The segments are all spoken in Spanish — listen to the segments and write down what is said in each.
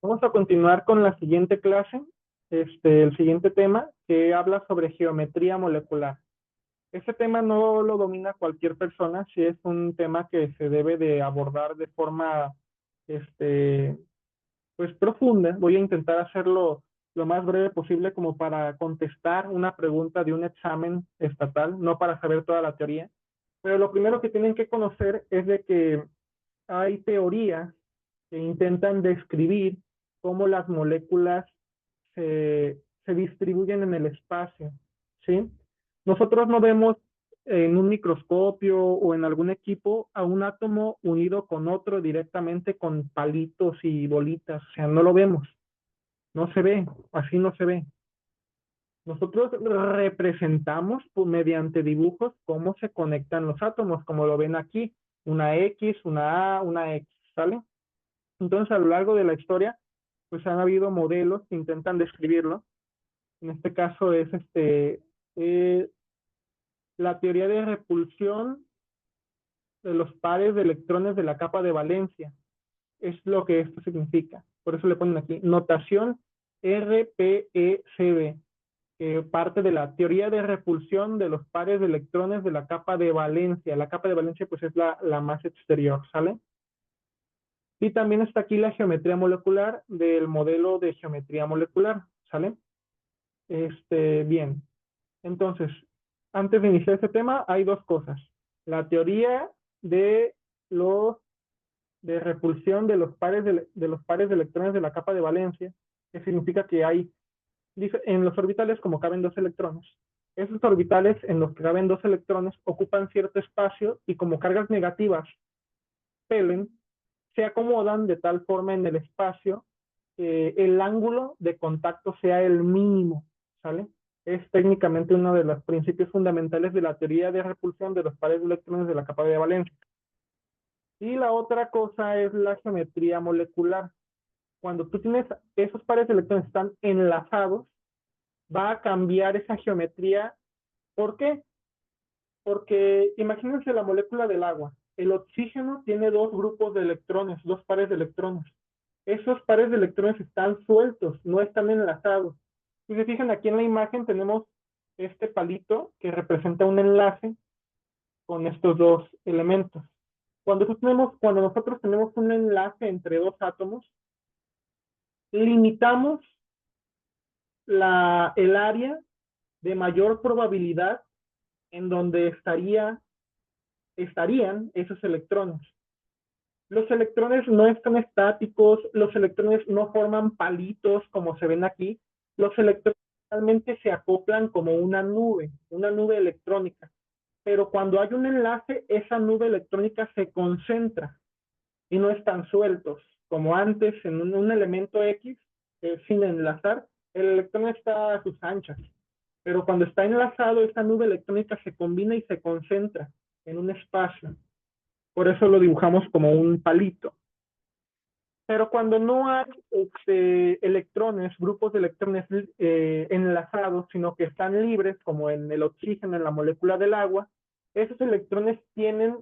Vamos a continuar con la siguiente clase, el siguiente tema que habla sobre geometría molecular. Este tema no lo domina cualquier persona, sí es un tema que se debe de abordar de forma, este, pues profunda. Voy a intentar hacerlo lo más breve posible como para contestar una pregunta de un examen estatal, no para saber toda la teoría. Pero lo primero que tienen que conocer es de que hay teorías que intentan describir cómo las moléculas se distribuyen en el espacio, ¿sí? Nosotros no vemos en un microscopio o en algún equipo a un átomo unido con otro directamente con palitos y bolitas, o sea, no lo vemos, no se ve, así no se ve. Nosotros representamos mediante dibujos cómo se conectan los átomos, como lo ven aquí, una X, una A, una X, ¿sale? Entonces, a lo largo de la historia, pues han habido modelos que intentan describirlo. En este caso es eh, la teoría de repulsión de los pares de electrones de la capa de valencia. Es lo que esto significa. Por eso le ponen aquí notación RPECB, que parte de la teoría de repulsión de los pares de electrones de la capa de valencia. La capa de valencia pues es la más exterior, ¿sale? Y también está aquí la geometría molecular del modelo de geometría molecular, ¿sale? Bien. Entonces, antes de iniciar este tema, hay dos cosas. La teoría de los de repulsión de los pares de los pares de electrones de la capa de valencia, que significa que hay en los orbitales como caben dos electrones. Esos orbitales en los que caben dos electrones ocupan cierto espacio y como cargas negativas pelen, se acomodan de tal forma en el espacio que el ángulo de contacto sea el mínimo, ¿sale? Es técnicamente uno de los principios fundamentales de la teoría de repulsión de los pares de electrones de la capa de valencia. Y la otra cosa es la geometría molecular. Cuando tú tienes esos pares de electrones están enlazados, va a cambiar esa geometría. ¿Por qué? Porque imagínense la molécula del agua. El oxígeno tiene dos grupos de electrones, dos pares de electrones. Esos pares de electrones están sueltos, no están enlazados. Si se fijan aquí en la imagen tenemos este palito que representa un enlace con estos dos elementos. Cuando nosotros tenemos un enlace entre dos átomos, limitamos el área de mayor probabilidad en donde estarían esos electrones. Los electrones no están estáticos, los electrones no forman palitos como se ven aquí, los electrones realmente se acoplan como una nube electrónica. Pero cuando hay un enlace, esa nube electrónica se concentra y no están sueltos, como antes en un elemento X, sin enlazar, el electrón está a sus anchas. Pero cuando está enlazado, esta nube electrónica se combina y se concentra en un espacio. Por eso lo dibujamos como un palito. Pero cuando no hay electrones, grupos de electrones enlazados, sino que están libres, como en el oxígeno, en la molécula del agua, esos electrones tienen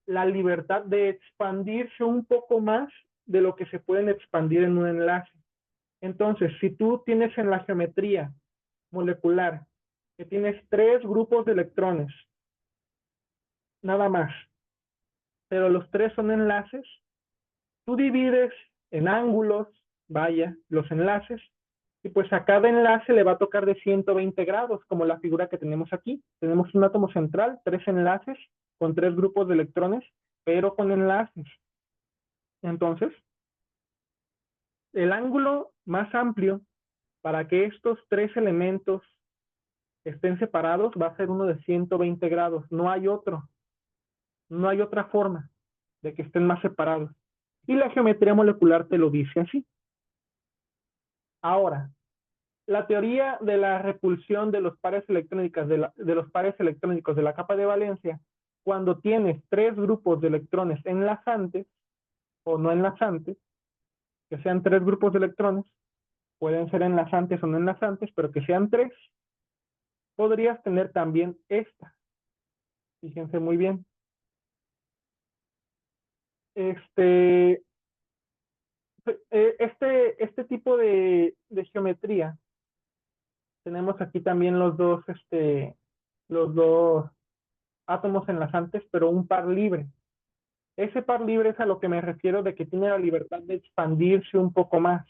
la libertad de expandirse un poco más de lo que se pueden expandir en un enlace. Entonces, si tú tienes en la geometría molecular que tienes tres grupos de electrones, nada más, pero los tres son enlaces, tú divides en ángulos, vaya, los enlaces, y pues a cada enlace le va a tocar de 120 grados, como la figura que tenemos aquí. Tenemos un átomo central, tres enlaces, con tres grupos de electrones, pero con enlaces. Entonces, el ángulo más amplio para que estos tres elementos estén separados va a ser uno de 120 grados. No hay otra forma de que estén más separados. Y la geometría molecular te lo dice así. Ahora, la teoría de la repulsión de los pares electrónicos de los pares electrónicos de la capa de valencia, cuando tienes tres grupos de electrones enlazantes o no enlazantes, que sean tres grupos de electrones, pueden ser enlazantes o no enlazantes, pero que sean tres, podrías tener también esta. Fíjense muy bien. Este, Este tipo de geometría, tenemos aquí también los dos átomos enlazantes, pero un par libre. Ese par libre es a lo que me refiero de que tiene la libertad de expandirse un poco más.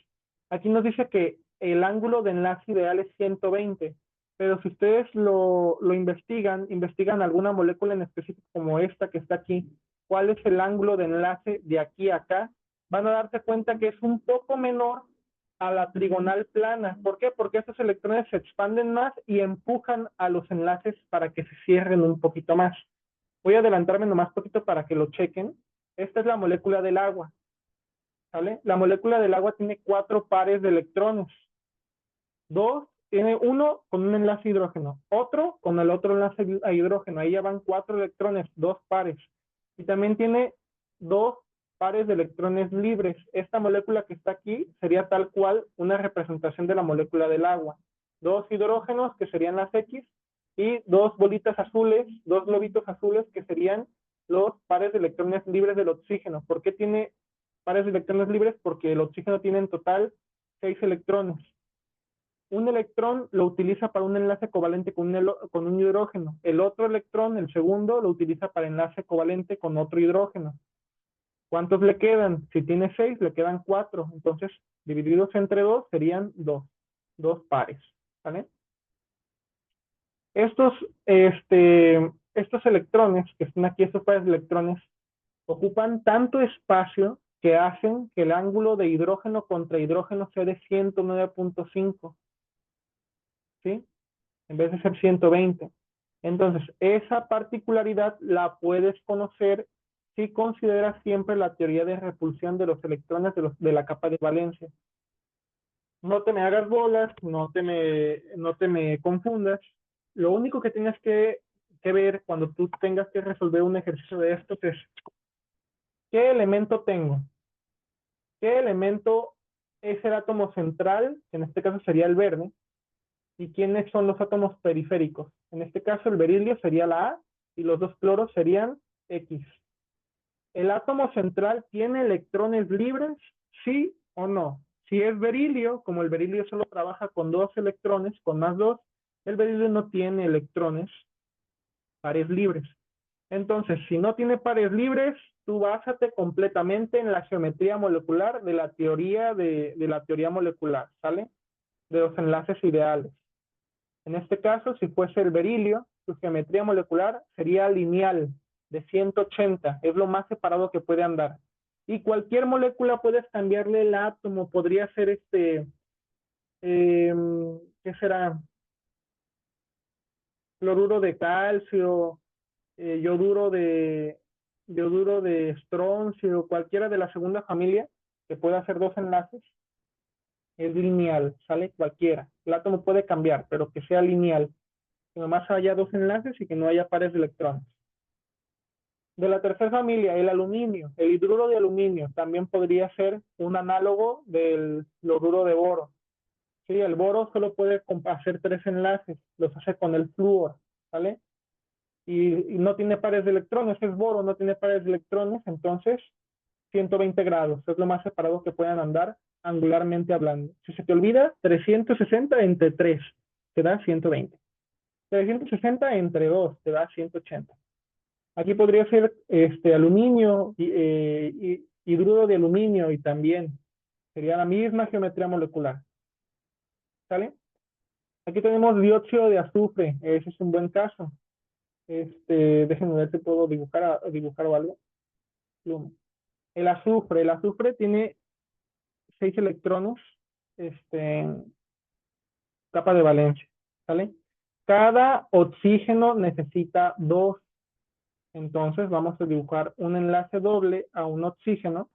Aquí nos dice que el ángulo de enlace ideal es 120, pero si ustedes lo investigan alguna molécula en específico como esta que está aquí, cuál es el ángulo de enlace de aquí a acá, van a darse cuenta que es un poco menor a la trigonal plana. ¿Por qué? Porque estos electrones se expanden más y empujan a los enlaces para que se cierren un poquito más. Voy a adelantarme nomás poquito para que lo chequen. Esta es la molécula del agua, ¿vale? La molécula del agua tiene 4 pares de electrones. Tiene uno con un enlace hidrógeno, otro con el otro enlace a hidrógeno. Ahí ya van 4 electrones, 2 pares. Y también tiene 2 pares de electrones libres. Esta molécula que está aquí sería tal cual una representación de la molécula del agua. 2 hidrógenos que serían las X y 2 bolitas azules, 2 globitos azules que serían los pares de electrones libres del oxígeno. ¿Por qué tiene pares de electrones libres? Porque el oxígeno tiene en total 6 electrones. Un electrón lo utiliza para un enlace covalente con un hidrógeno. El otro electrón, el segundo, lo utiliza para enlace covalente con otro hidrógeno. ¿Cuántos le quedan? Si tiene 6, le quedan 4. Entonces, divididos entre 2, serían 2. 2 pares. ¿Vale? Estos, estos electrones que están aquí, estos pares de electrones, ocupan tanto espacio que hacen que el ángulo de hidrógeno contra hidrógeno sea de 109.5. ¿Sí? En vez de ser 120. Entonces, esa particularidad la puedes conocer si consideras siempre la teoría de repulsión de los electrones de la capa de valencia. No te me hagas bolas, no te me confundas. Lo único que tienes que ver cuando tú tengas que resolver un ejercicio de estos es, ¿qué elemento tengo? ¿Qué elemento es el átomo central? Que en este caso sería el verde. ¿Y quiénes son los átomos periféricos? En este caso, el berilio sería la A y los dos cloros serían X. ¿El átomo central tiene electrones libres? ¿Sí o no? Si es berilio, como el berilio solo trabaja con 2 electrones, con más 2, el berilio no tiene electrones, pares libres. Entonces, si no tiene pares libres, tú básate completamente en la geometría molecular de la teoría de la teoría molecular, ¿sale? De los enlaces ideales. En este caso, si fuese el berilio, su geometría molecular sería lineal de 180, es lo más separado que puede andar. Y cualquier molécula puedes cambiarle el átomo, podría ser ¿qué será? Cloruro de calcio, yoduro de estroncio, cualquiera de la segunda familia que pueda hacer 2 enlaces, es lineal, ¿sale? Cualquiera. El átomo puede cambiar, pero que sea lineal. Que nomás haya 2 enlaces y que no haya pares de electrones. De la tercera familia, el aluminio, el hidruro de aluminio, también podría ser un análogo del cloruro de boro. Sí, el boro solo puede hacer 3 enlaces, los hace con el flúor, ¿vale? Y no tiene pares de electrones, es boro, no tiene pares de electrones, entonces 120 grados, es lo más separado que puedan andar angularmente hablando. Si se te olvida, 360 entre 3 te da 120. 360 entre 2 te da 180. Aquí podría ser aluminio, hidruro de aluminio y también sería la misma geometría molecular. ¿Sale? Aquí tenemos dióxido de azufre, ese es un buen caso. Déjenme ver si puedo dibujar o algo. Pluma. El azufre tiene 6 electrones, capa de valencia, ¿sale? Cada oxígeno necesita 2. Entonces vamos a dibujar un enlace doble a un oxígeno.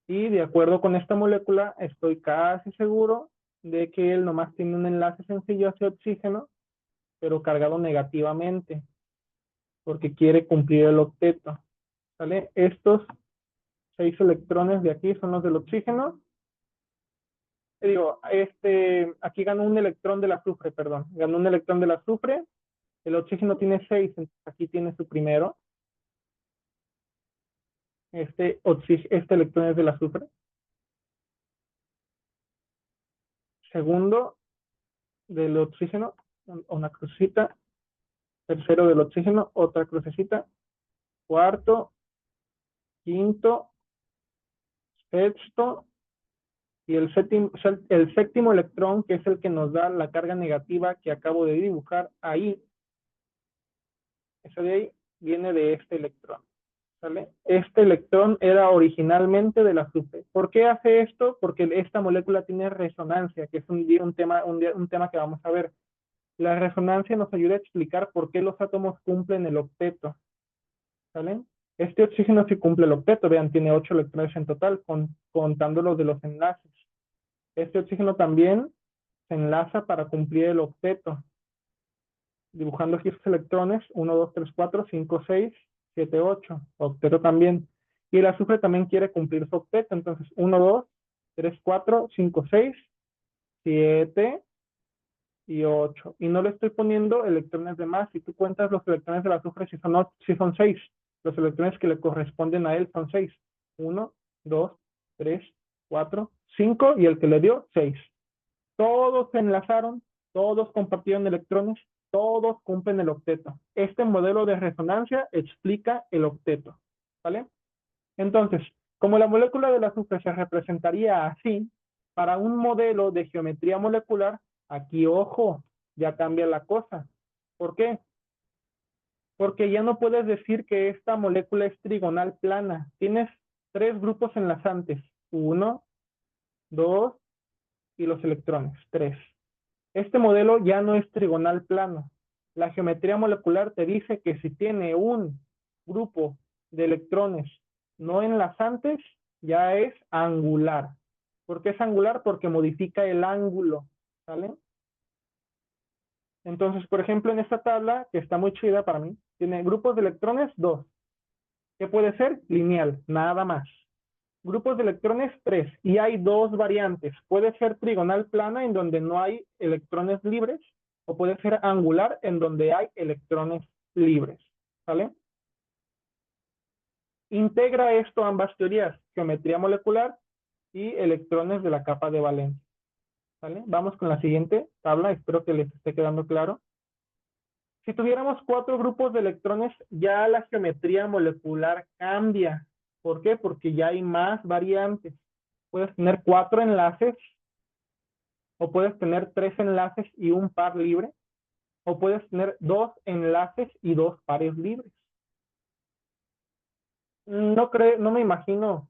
Y de acuerdo con esta molécula, estoy casi seguro de que él nomás tiene un enlace sencillo hacia oxígeno, pero cargado negativamente, porque quiere cumplir el octeto. ¿Sale? Estos 6 electrones de aquí son los del oxígeno. Digo, aquí ganó un electrón del azufre, perdón. Ganó un electrón del azufre. El oxígeno tiene 6, entonces aquí tiene su primero. Este electrón es del azufre. segundo del oxígeno, una crucecita, tercero del oxígeno, otra crucecita, cuarto, quinto, sexto, y el séptimo electrón, que es el que nos da la carga negativa que acabo de dibujar ahí, ese de ahí viene de este electrón. ¿Sale? Este electrón era originalmente del azufre. ¿Por qué hace esto? Porque esta molécula tiene resonancia, que es un tema que vamos a ver. La resonancia nos ayuda a explicar por qué los átomos cumplen el octeto. ¿Sale? Este oxígeno sí cumple el octeto, vean, tiene 8 electrones en total, contando los de los enlaces. Este oxígeno también se enlaza para cumplir el octeto, dibujando aquí estos electrones, 1, 2, 3, 4, 5, 6, 7, 8, octeto también. Y el azufre también quiere cumplir su octeto, entonces 1, 2, 3, 4, 5, 6, 7 y 8. Y no le estoy poniendo electrones de más. Si tú cuentas los electrones del azufre, si son 6, los electrones que le corresponden a él son 6. 1, 2, 3, 4, 5 y el que le dio 6. Todos se enlazaron, todos compartieron electrones, todos cumplen el octeto. Este modelo de resonancia explica el octeto, ¿vale? Entonces, como la molécula del azufre se representaría así, para un modelo de geometría molecular, aquí, ojo, ya cambia la cosa. ¿Por qué? Porque ya no puedes decir que esta molécula es trigonal plana. Tienes 3 grupos enlazantes, 1, 2 y los electrones, 3. Este modelo ya no es trigonal plano. La geometría molecular te dice que si tiene un grupo de electrones no enlazantes, ya es angular. ¿Por qué es angular? Porque modifica el ángulo, ¿sale? Entonces, por ejemplo, en esta tabla, que está muy chida para mí, tiene grupos de electrones 2. ¿Qué puede ser? Lineal, nada más. Grupos de electrones 3. Y hay 2 variantes. Puede ser trigonal plana en donde no hay electrones libres o puede ser angular en donde hay electrones libres. ¿Vale? Integra esto ambas teorías, geometría molecular y electrones de la capa de valencia. ¿Vale? Vamos con la siguiente tabla, espero que les esté quedando claro. Si tuviéramos 4 grupos de electrones, ya la geometría molecular cambia. ¿Por qué? Porque ya hay más variantes. Puedes tener 4 enlaces, o puedes tener 3 enlaces y un par libre, o puedes tener 2 enlaces y 2 pares libres. No me imagino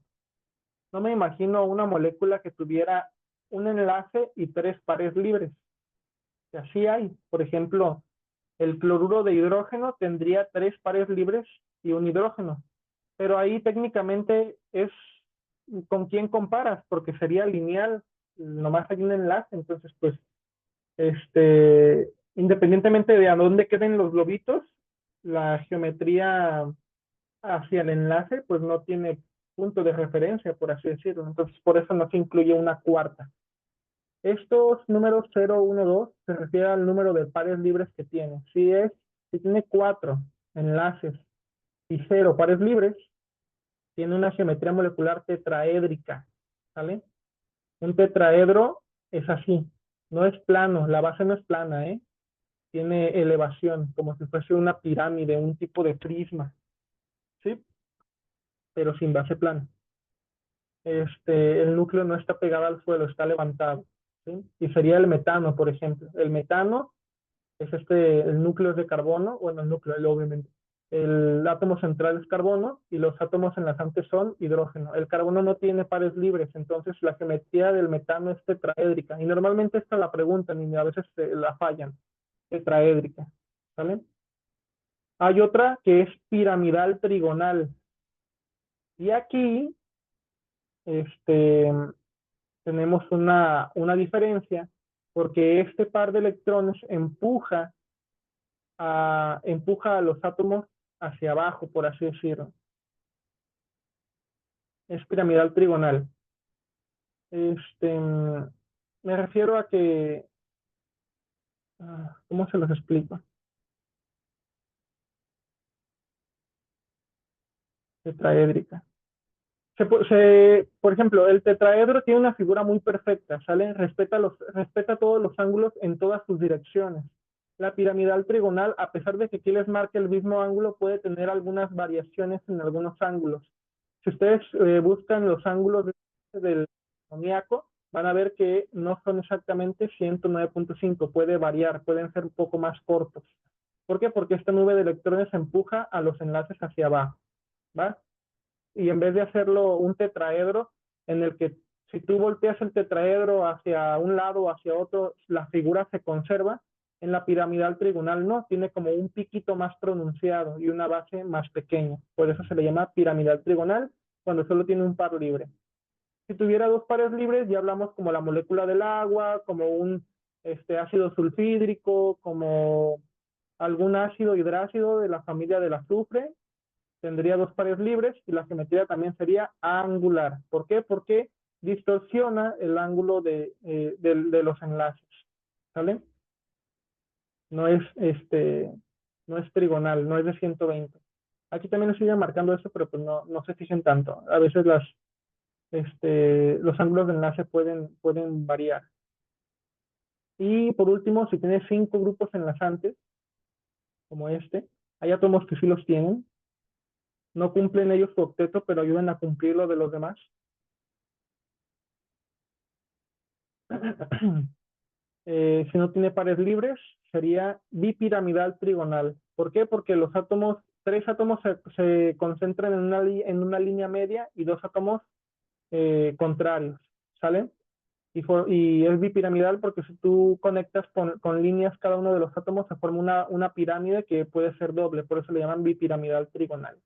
una molécula que tuviera un enlace y 3 pares libres. Y así hay. Por ejemplo, el cloruro de hidrógeno tendría 3 pares libres y un hidrógeno. Pero ahí técnicamente es con quién comparas, porque sería lineal, nomás hay un enlace, entonces pues independientemente de a dónde queden los globitos, la geometría hacia el enlace pues no tiene punto de referencia, por así decirlo. Entonces, por eso no se incluye una cuarta. Estos números 0, 1, 2 se refiere al número de pares libres que tiene. Si tiene 4 enlaces y 0 pares libres, tiene una geometría molecular tetraédrica, ¿sale? Un tetraedro es así, no es plano, la base no es plana, ¿eh? Tiene elevación, como si fuese una pirámide, un tipo de prisma, ¿sí? Pero sin base plana. El núcleo no está pegado al suelo, está levantado, ¿sí? Y sería el metano, por ejemplo. El metano es el núcleo es de carbono, bueno, el núcleo, obviamente. El átomo central es carbono y los átomos enlazantes son hidrógeno. El carbono no tiene pares libres, entonces la geometría del metano es tetraédrica. Y normalmente esta la preguntan y a veces la fallan. Tetraédrica, ¿vale? Hay otra que es piramidal trigonal. Y aquí este, tenemos una diferencia porque este par de electrones empuja a los átomos hacia abajo, por así decirlo. Es piramidal trigonal. Me refiero a que, ¿cómo se los explico? Tetraédrica. por ejemplo, el tetraedro tiene una figura muy perfecta, ¿sale? Respeta todos los ángulos en todas sus direcciones. La piramidal trigonal, a pesar de que aquí les marque el mismo ángulo, puede tener algunas variaciones en algunos ángulos. Si ustedes buscan los ángulos del zodiaco, van a ver que no son exactamente 109.5, puede variar, pueden ser un poco más cortos. ¿Por qué? Porque esta nube de electrones empuja a los enlaces hacia abajo, ¿va? Y en vez de hacerlo un tetraedro, en el que si tú volteas el tetraedro hacia un lado o hacia otro, la figura se conserva, en la piramidal trigonal no, tiene como un piquito más pronunciado y una base más pequeña. Por eso se le llama piramidal trigonal cuando solo tiene un par libre. Si tuviera dos pares libres, ya hablamos como la molécula del agua, como un ácido sulfídrico, como algún ácido hidrácido de la familia del azufre, tendría dos pares libres y la geometría también sería angular. ¿Por qué? Porque distorsiona el ángulo de los enlaces. ¿Sale? No es, no es trigonal, no es de 120. Aquí también estoy marcando eso, pero pues no se fijen tanto. A veces los ángulos de enlace pueden variar. Y por último, si tienes 5 grupos enlazantes, como hay átomos que sí los tienen, no cumplen ellos su octeto, pero ayudan a cumplir lo de los demás. Si no tiene pares libres, sería bipiramidal trigonal. ¿Por qué? Porque tres átomos se concentran en una línea media y dos átomos contrarios, ¿sale? Y es bipiramidal porque si tú conectas con líneas cada uno de los átomos se forma una pirámide que puede ser doble, por eso le llaman bipiramidal trigonal.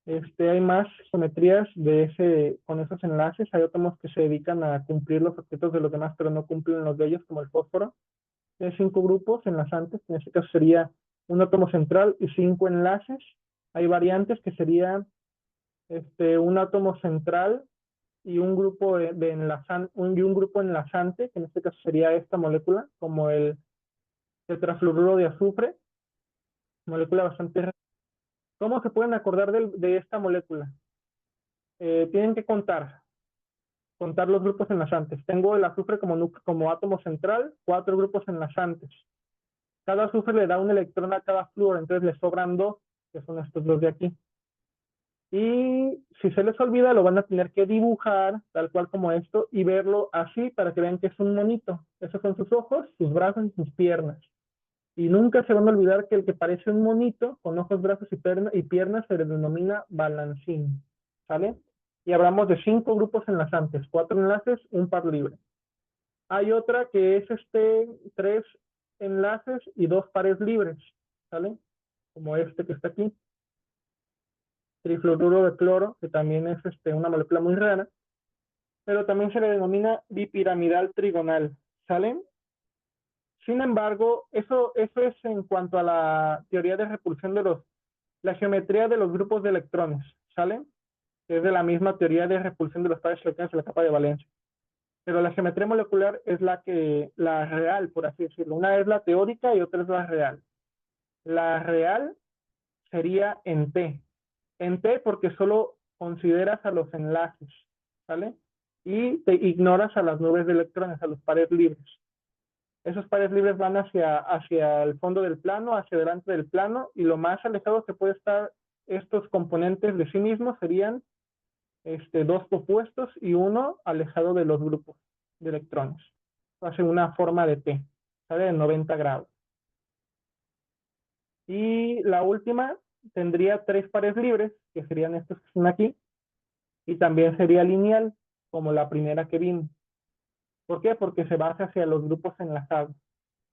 Hay más geometrías con esos enlaces. Hay átomos que se dedican a cumplir los objetos de los demás, pero no cumplen los de ellos, como el fósforo. Tiene 5 grupos enlazantes, en este caso sería un átomo central y 5 enlaces. Hay variantes que serían un átomo central y un grupo y un grupo enlazante, que en este caso sería esta molécula, como el tetrafluoruro de azufre, molécula bastante rara. ¿Cómo se pueden acordar de esta molécula? Tienen que contar los grupos enlazantes. Tengo el azufre como átomo central, 4 grupos enlazantes. Cada azufre le da un electrón a cada flúor, entonces le sobran 2, que son estos dos de aquí. Y si se les olvida, lo van a tener que dibujar tal cual como esto y verlo así para que vean que es un monito. Esos son sus ojos, sus brazos y sus piernas. Y nunca se van a olvidar que el que parece un monito con ojos, brazos y piernas se le denomina balancín. ¿Sale? Y hablamos de 5 grupos enlazantes, 4 enlaces, un par libre. Hay otra que es 3 enlaces y 2 pares libres. ¿Sale? Como este que está aquí. Trifluoruro de cloro, que también es una molécula muy rara, pero también se le denomina bipiramidal trigonal, ¿sale? Sin embargo, eso es en cuanto a la teoría de repulsión la geometría de los grupos de electrones, ¿sale? Es de la misma teoría de repulsión de los pares electrones en la capa de valencia. Pero la geometría molecular es la real, por así decirlo. Una es la teórica y otra es la real. La real sería en T. En T porque solo consideras a los enlaces, ¿vale? Y te ignoras a las nubes de electrones, a los pares libres. Esos pares libres van hacia el fondo del plano, hacia delante del plano, y lo más alejado que puede estar estos componentes de sí mismos serían dos opuestos y uno alejado de los grupos de electrones. Hace una forma de T, ¿sale? De 90 grados. Y la última tendría 3 pares libres, que serían estos que están aquí, y también sería lineal, como la primera que vimos. ¿Por qué? Porque se basa hacia los grupos enlazados.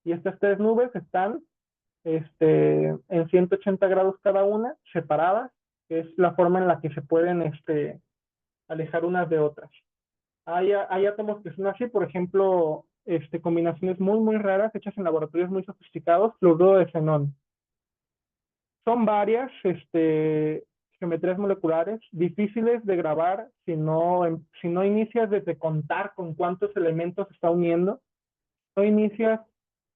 Y estas 3 nubes están en 180 grados cada una, separadas, que es la forma en la que se pueden alejar unas de otras. Hay átomos que son así, por ejemplo, combinaciones muy, muy raras, hechas en laboratorios muy sofisticados, fluoruro de xenón. Son varias geometrías moleculares, difíciles de grabar si no inicias desde contar con cuántos elementos se está uniendo, no inicias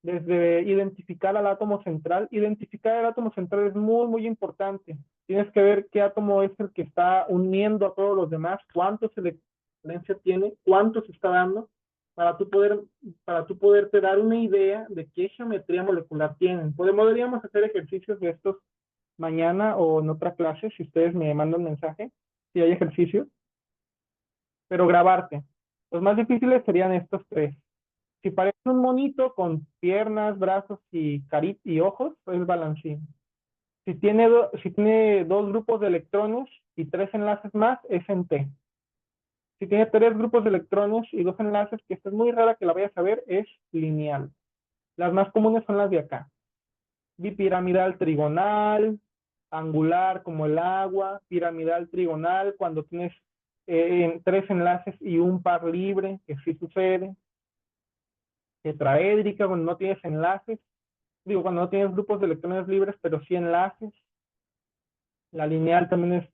desde identificar al átomo central. Identificar el átomo central es muy, muy importante. Tienes que ver qué átomo es el que está uniendo a todos los demás, cuánto electronegancia tiene, cuánto se está dando, para tú poder, para tú poderte dar una idea de qué geometría molecular tienen. Podríamos hacer ejercicios de estos mañana o en otra clase, si ustedes me mandan mensaje, si hay ejercicios, pero grabarte. Los más difíciles serían estos tres. Si parece un monito con piernas, brazos y carita y ojos, es balancín. Si tiene dos grupos de electrones y tres enlaces más, es en T. Si tiene tres grupos de electrones y dos enlaces, que esta es muy rara que la vayas a ver, es lineal. Las más comunes son las de acá. Bipiramidal trigonal, angular como el agua, piramidal trigonal cuando tienes tres enlaces y un par libre, que sí sucede. Tetraédrica cuando no tienes enlaces, digo, cuando no tienes grupos de electrones libres, pero sí enlaces. La lineal también es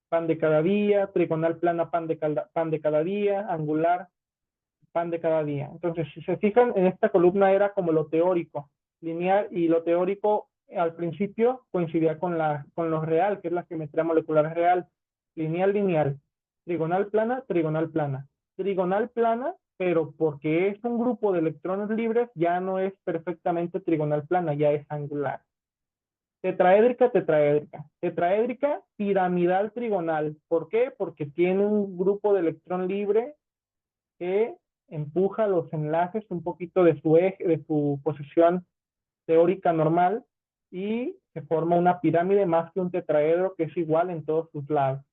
pan de cada día, trigonal plana pan de cada día, angular pan de cada día. Entonces, si se fijan, en esta columna era como lo teórico, lineal, y lo teórico al principio coincidía con lo real, que es la geometría molecular real. Lineal, lineal. Trigonal plana, trigonal plana. Trigonal plana, pero porque es un grupo de electrones libres, ya no es perfectamente trigonal plana, ya es angular. Tetraédrica, tetraédrica. Tetraédrica, piramidal trigonal. ¿Por qué? Porque tiene un grupo de electrón libre que empuja los enlaces un poquito de su eje, de su posición teórica normal y se forma una pirámide más que un tetraedro que es igual en todos sus lados.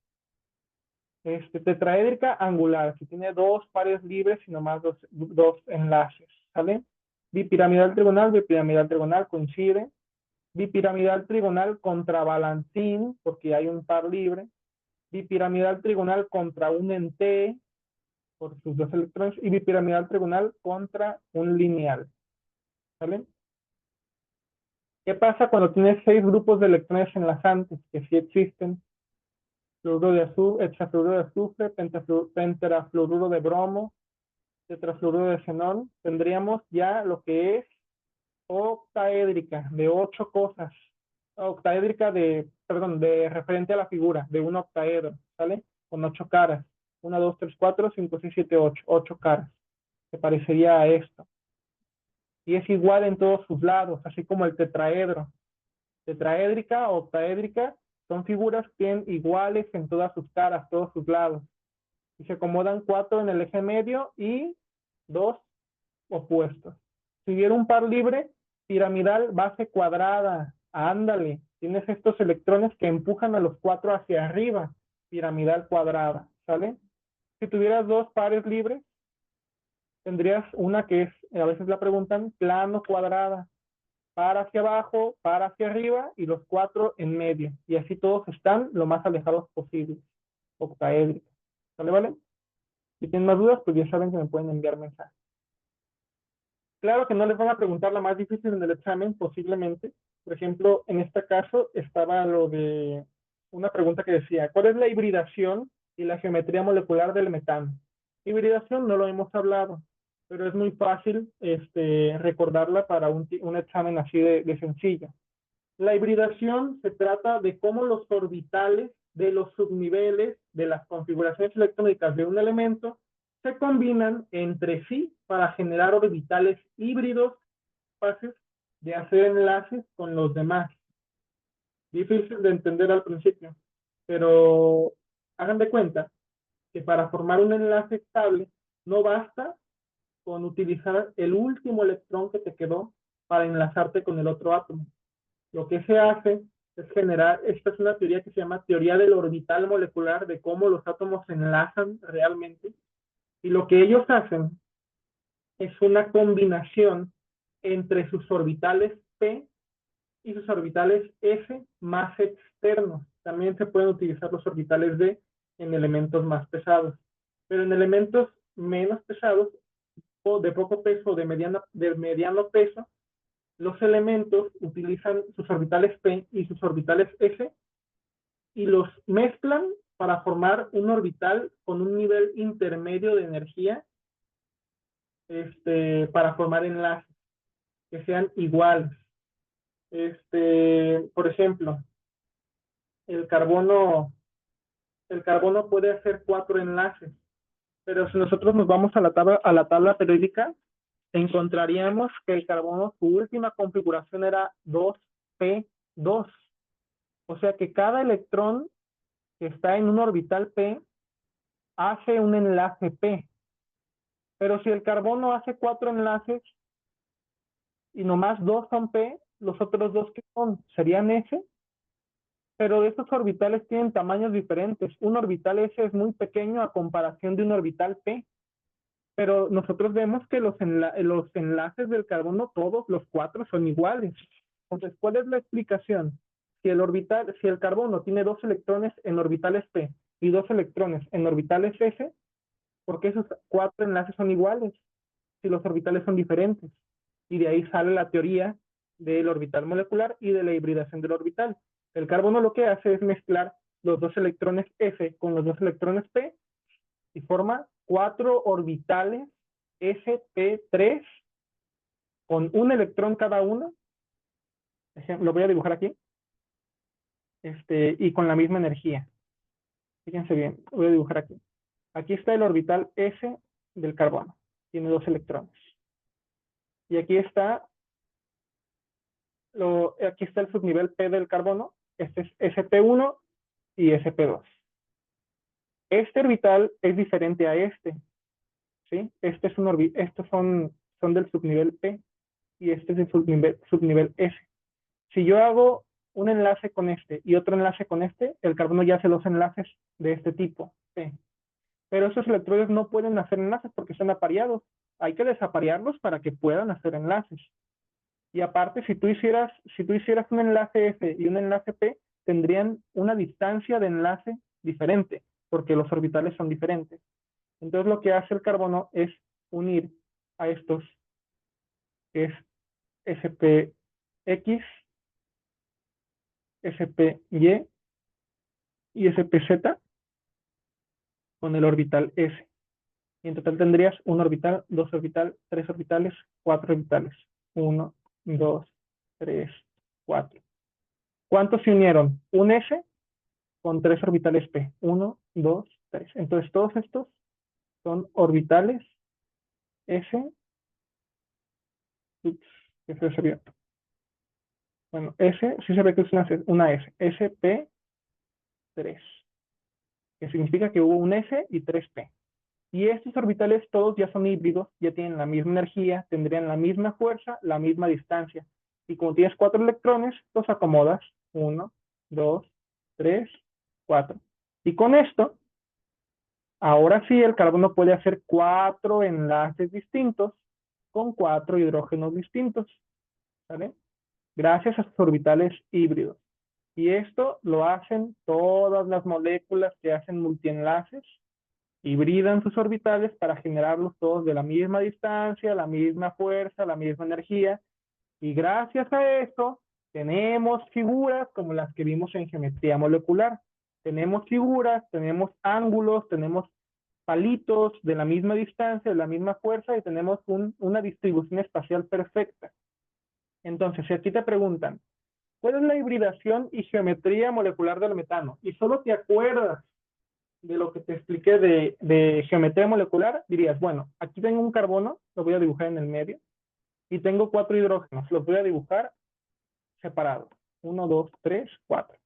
Tetraédrica angular, si tiene dos pares libres y nomás dos enlaces, ¿sale? Bipiramidal trigonal coincide. Bipiramidal trigonal contra balancín, porque hay un par libre. Bipiramidal trigonal contra un ente, por sus dos electrones, y bipiramidal trigonal contra un lineal. ¿Vale? ¿Qué pasa cuando tienes 6 grupos de electrones enlazantes? Que sí existen. Fluoruro de azufre, hexafluoruro de azufre, penterafluoruro de bromo, tetrafluoruro de xenón. Tendríamos ya lo que es octaédrica, de 8 cosas. Octaédrica de referente a la figura, de un octaedro, ¿sale? Con 8 caras. 1, 2, 3, 4, 5, 6, 7, 8. 8 caras. Se parecería a esto. Y es igual en todos sus lados, así como el tetraedro. Tetraédrica, octaédrica, son figuras que tienen iguales en todas sus caras, todos sus lados. Y se acomodan 4 en el eje medio y 2 opuestos. Si hubiera un par libre, piramidal, base cuadrada, ándale, tienes estos electrones que empujan a los 4 hacia arriba, piramidal cuadrada, ¿sale? Si tuvieras dos pares libres, tendrías una que es, a veces la preguntan, plano cuadrada, para hacia abajo, para hacia arriba y los 4 en medio. Y así todos están lo más alejados posible. Octaédrica. ¿Vale, vale? Si tienen más dudas, pues ya saben que me pueden enviar mensajes. Claro que no les van a preguntar la más difícil en el examen, posiblemente. Por ejemplo, en este caso estaba lo de una pregunta que decía, ¿cuál es la hibridación y la geometría molecular del metano? Hibridación no lo hemos hablado, pero es muy fácil recordarla para un examen así de sencillo. La hibridación se trata de cómo los orbitales de los subniveles de las configuraciones electrónicas de un elemento se combinan entre sí para generar orbitales híbridos capaces de hacer enlaces con los demás. Difícil de entender al principio, pero hagan de cuenta que para formar un enlace estable no basta con utilizar el último electrón que te quedó para enlazarte con el otro átomo. Lo que se hace es generar, esta es una teoría que se llama teoría del orbital molecular, de cómo los átomos se enlazan realmente, y lo que ellos hacen es una combinación entre sus orbitales P y sus orbitales S más externos. También se pueden utilizar los orbitales D en elementos más pesados, pero en elementos menos pesados o de poco peso o de mediano peso, los elementos utilizan sus orbitales P y sus orbitales S y los mezclan para formar un orbital con un nivel intermedio de energía para formar enlaces que sean iguales. Por ejemplo, el carbono, el carbono puede hacer 4 enlaces, pero si nosotros nos vamos a la tabla periódica, encontraríamos que el carbono, su última configuración era 2p2. O sea que cada electrón que está en un orbital p hace un enlace p. Pero si el carbono hace 4 enlaces y nomás 2 son p, los otros 2 que son serían s, pero estos orbitales tienen tamaños diferentes. Un orbital s es muy pequeño a comparación de un orbital p. Pero nosotros vemos que los enlaces del carbono, todos los 4 son iguales. Entonces, ¿cuál es la explicación? Si el carbono tiene 2 electrones en orbitales p y 2 electrones en orbitales s, ¿por qué esos 4 enlaces son iguales si los orbitales son diferentes? Y de ahí sale la teoría del orbital molecular y de la hibridación del orbital. El carbono lo que hace es mezclar los 2 electrones s con los 2 electrones p y forma 4 orbitales sp3 con un electrón cada uno. Lo voy a dibujar aquí. Y con la misma energía. Fíjense bien, lo voy a dibujar aquí. Aquí está el orbital S del carbono. Tiene 2 electrones. Y aquí está el subnivel P del carbono. Este es sp1 y sp2. Este orbital es diferente a este. ¿Sí? Estos son del subnivel P y este es el subnivel S. Si yo hago un enlace con este y otro enlace con este, el carbono ya hace 2 enlaces de este tipo, P. Pero esos electrones no pueden hacer enlaces porque están apareados. Hay que desaparearlos para que puedan hacer enlaces. Y aparte, si tú hicieras un enlace F y un enlace P, tendrían una distancia de enlace diferente, porque los orbitales son diferentes. Entonces lo que hace el carbono es unir a estos, que es SPX, SPY y SPZ con el orbital S. Y en total tendrías un orbital, 2 orbitales, 3 orbitales, 4 orbitales. 1, 2, 3, 4. ¿Cuántos se unieron? Un S con 3 orbitales P. 1, 2, 3. Entonces todos estos son orbitales S. Ups, ¿qué se sería? Bueno, S, sí se ve que es una S. SP3. Que significa que hubo un S y 3P. Y estos orbitales todos ya son híbridos, ya tienen la misma energía, tendrían la misma fuerza, la misma distancia. Y como tienes 4 electrones, los acomodas. 1, 2, 3, 4. Y con esto, ahora sí el carbono puede hacer 4 enlaces distintos con 4 hidrógenos distintos. ¿Vale? Gracias a sus orbitales híbridos. Y esto lo hacen todas las moléculas que hacen multienlaces, hibridan sus orbitales para generarlos todos de la misma distancia, la misma fuerza, la misma energía. Y gracias a esto tenemos figuras como las que vimos en geometría molecular. Tenemos figuras, tenemos ángulos, tenemos palitos de la misma distancia, de la misma fuerza y tenemos una distribución espacial perfecta. Entonces, si aquí te preguntan, ¿cuál es la hibridación y geometría molecular del metano? Y solo te acuerdas de lo que te expliqué de geometría molecular, dirías, bueno, aquí tengo un carbono, lo voy a dibujar en el medio, y tengo 4 hidrógenos, los voy a dibujar separados. 1, 2, 3, 4.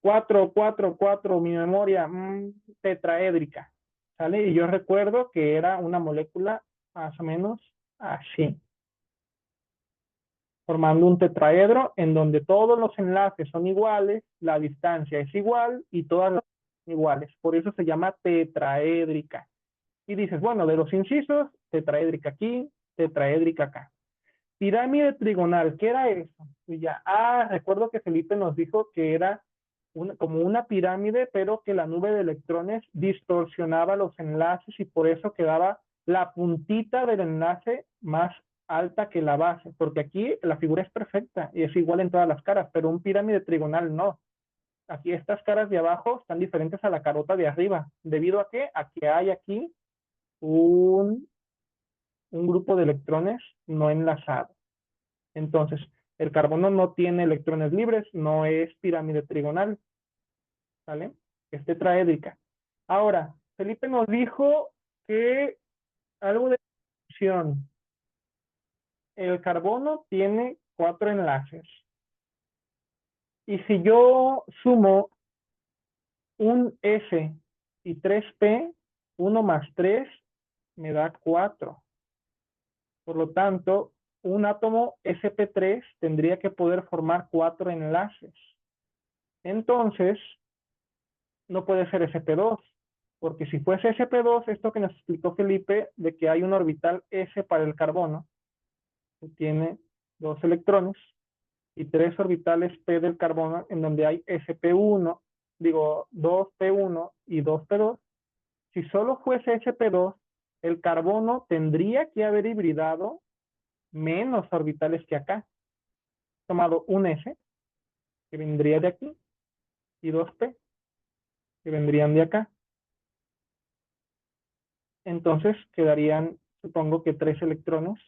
4, 4, 4, mi memoria, tetraédrica, ¿sale? Y yo recuerdo que era una molécula más o menos así, formando un tetraedro en donde todos los enlaces son iguales, la distancia es igual y todas las son iguales. Por eso se llama tetraédrica. Y dices, bueno, de los incisos, tetraédrica aquí, tetraédrica acá. Pirámide trigonal, ¿qué era eso? Y ya, recuerdo que Felipe nos dijo que era como una pirámide, pero que la nube de electrones distorsionaba los enlaces y por eso quedaba la puntita del enlace más alta que la base, porque aquí la figura es perfecta y es igual en todas las caras, pero un pirámide trigonal no. Aquí estas caras de abajo están diferentes a la carota de arriba. ¿Debido a qué? A que hay aquí un grupo de electrones no enlazado. Entonces, El carbono no tiene electrones libres, no es pirámide trigonal, ¿vale? Es tetraédrica. Ahora, Felipe nos dijo que algo de fusión. El carbono tiene 4 enlaces. Y si yo sumo un S y 3P, 1 más 3 me da 4. Por lo tanto, un átomo sp3 tendría que poder formar 4 enlaces. Entonces, no puede ser sp2, porque si fuese sp2, esto que nos explicó Felipe, de que hay un orbital s para el carbono, que tiene 2 electrones, y 3 orbitales p del carbono, en donde hay sp1, digo, 2p1 y 2p2. Si solo fuese sp2, el carbono tendría que haber hibridado menos orbitales que acá. Tomado un S, que vendría de aquí, y 2P, que vendrían de acá. Entonces quedarían, supongo que 3 electrones,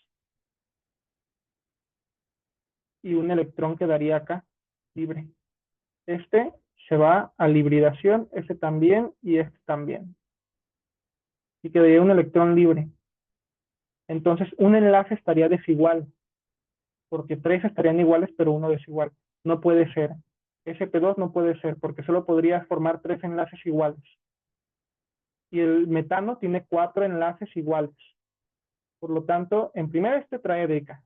y un electrón quedaría acá, libre. Este se va a la hibridación, este también, y este también. Y quedaría un electrón libre. Entonces un enlace estaría desigual, porque 3 estarían iguales, pero uno desigual. No puede ser. sp2 no puede ser, porque solo podría formar 3 enlaces iguales. Y el metano tiene 4 enlaces iguales. Por lo tanto, en primera es tetraédrica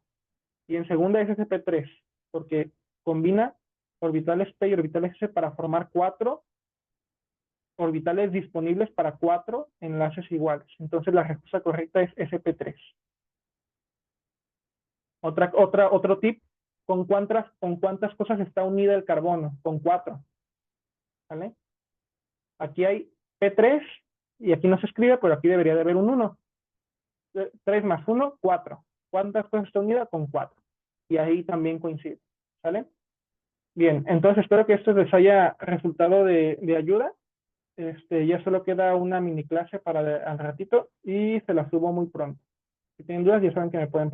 y en segunda es sp3, porque combina orbitales p y orbitales s para formar 4 orbitales disponibles para 4 enlaces iguales. Entonces la respuesta correcta es sp3. Otro tip, ¿con cuántas cosas está unida el carbono? Con 4. ¿Vale? Aquí hay p3 y aquí no se escribe, pero aquí debería de haber un 1. 3 más 1, 4. ¿Cuántas cosas está unida? Con 4. Y ahí también coincide. ¿Sale? Bien, entonces espero que esto les haya resultado de ayuda. Ya solo queda una mini clase para al ratito y se la subo muy pronto. Si tienen dudas ya saben que me pueden